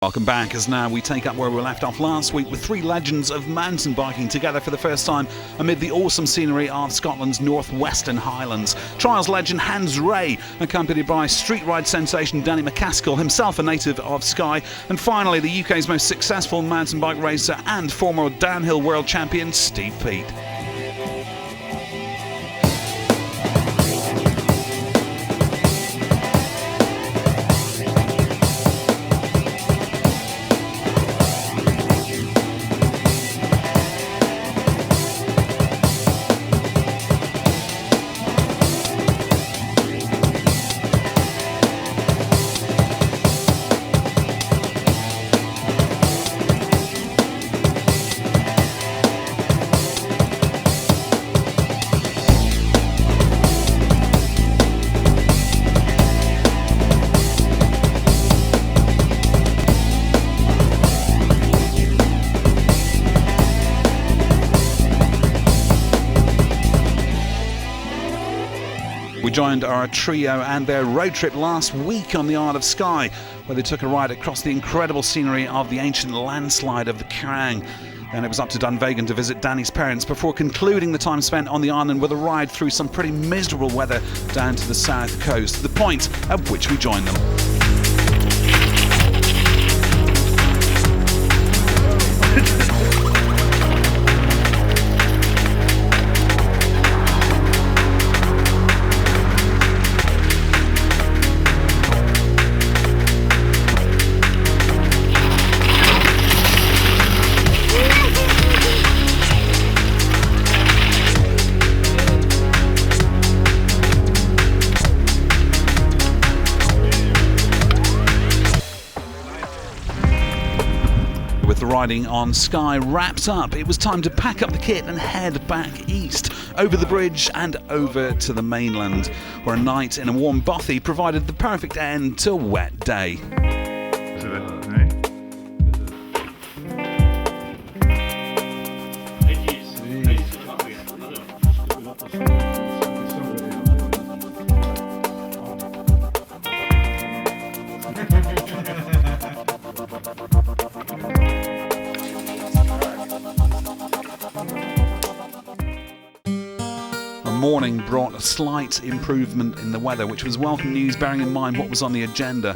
Welcome back, as now we take up where we left off last week with three legends of mountain biking together for the first time amid the awesome scenery of Scotland's northwestern highlands. Trials legend Hans Rey, accompanied by street ride sensation Danny MacAskill, himself a native of Skye, and finally the UK's most successful mountain bike racer and former downhill world champion Steve Peat. We joined our trio and their road trip last week on the Isle of Skye, where they took a ride across the incredible scenery of the ancient landslide of the Kerrang. Then it was up to Dunvegan to visit Danny's parents before concluding the time spent on the island with a ride through some pretty miserable weather down to the south coast, the point at which we joined them. With the riding on Skye wrapped up, it was time to pack up the kit and head back east, over the bridge and over to the mainland, where a night in a warm bothy provided the perfect end to a wet day. Morning brought a slight improvement in the weather, which was welcome news bearing in mind what was on the agenda.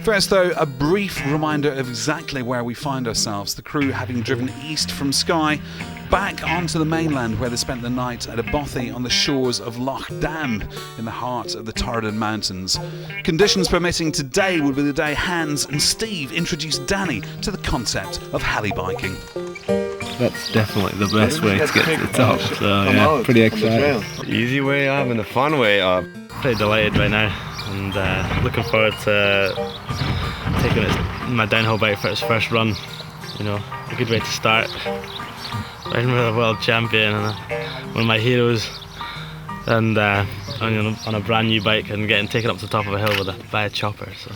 First though, a brief reminder of exactly where we find ourselves, the crew having driven east from Skye back onto the mainland, where they spent the night at a bothy on the shores of Loch Dam in the heart of the Torridon Mountains. Conditions permitting, today would be the day Hans and Steve introduced Danny to the concept of heli biking. That's definitely the best way to get to the top, so yeah, pretty excited. Easy way, and the fun way. Pretty delighted right now, and looking forward to taking my downhill bike for its first run. You know, a good way to start. Riding with a world champion and one of my heroes, and on a brand new bike and getting taken up to the top of a hill by a chopper. So.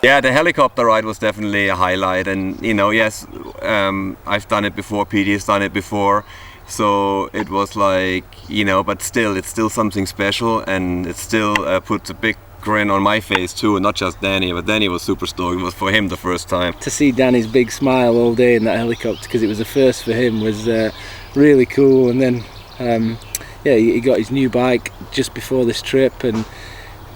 Yeah, the helicopter ride was definitely a highlight, and you know, yes, I've done it before, Petey's done it before, so it was like, you know, but still, it's still something special, and it still puts a big grin on my face too, and not just Danny, but Danny was super stoked. It was for him the first time. To see Danny's big smile all day in that helicopter, because it was the first for him, was really cool. And then, yeah, he got his new bike just before this trip, and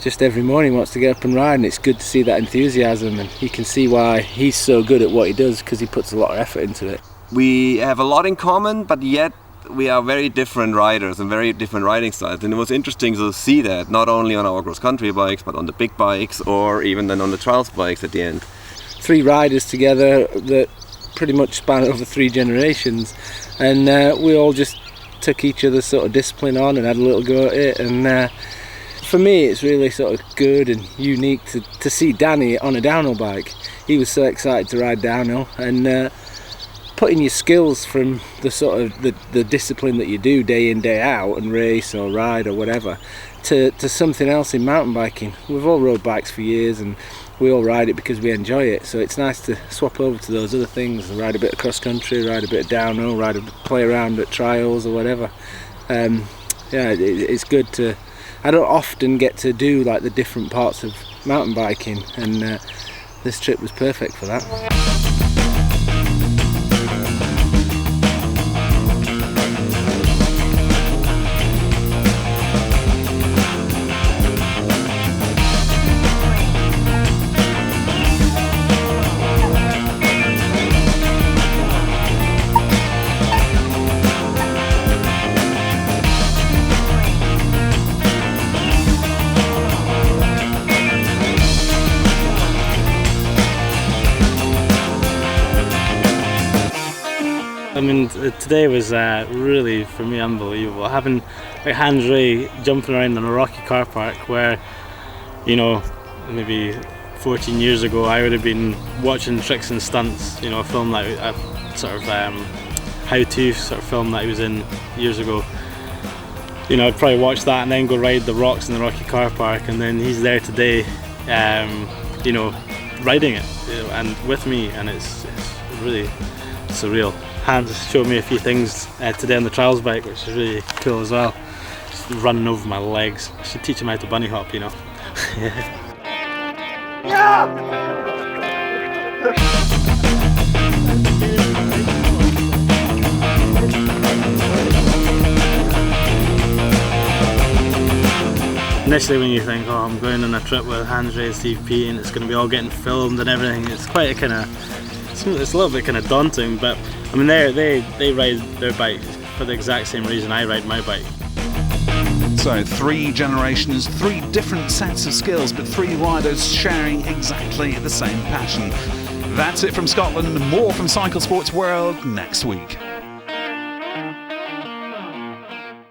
just every morning wants to get up and ride, and it's good to see that enthusiasm, and you can see why he's so good at what he does, because he puts a lot of effort into it. We have a lot in common, but yet we are very different riders and very different riding styles, and it was interesting to see that not only on our cross-country bikes, but on the big bikes, or even then on the trials bikes at the end. 3 riders together that pretty much span over 3 generations, and we all just took each other's sort of discipline on and had a little go at it. And for me, it's really sort of good and unique to see Danny on a downhill bike. He was so excited to ride downhill, and putting your skills from the sort of the discipline that you do day in, day out, and race or ride or whatever, to something else in mountain biking. We've all rode bikes for years, and we all ride it because we enjoy it, so it's nice to swap over to those other things and ride a bit of cross country, ride a bit of downhill, play around at trials or whatever. Yeah, it's good to. I don't often get to do like the different parts of mountain biking, and this trip was perfect for that. I mean, today was really, for me, unbelievable. Having like Hans Ray jumping around in a rocky car park where, you know, maybe 14 years ago I would have been watching Tricks and Stunts, you know, a film like a sort of how-to sort of film that he was in years ago. You know, I'd probably watch that and then go ride the rocks in the rocky car park, and then he's there today, you know, riding it, you know, and with me, and it's really surreal. Hans showed me a few things today on the trials bike, which is really cool as well. Just running over my legs. I should teach him how to bunny hop, you know. Initially, when you think, oh, I'm going on a trip with Hans, Rey and Steve Peat, and it's going to be all getting filmed and everything, it's quite a kind of, it's a little bit kind of daunting, but I mean, they ride their bikes for the exact same reason I ride my bike. So 3 generations, 3 different sets of skills, but 3 riders sharing exactly the same passion. That's it from Scotland. More from Cycle Sports World next week.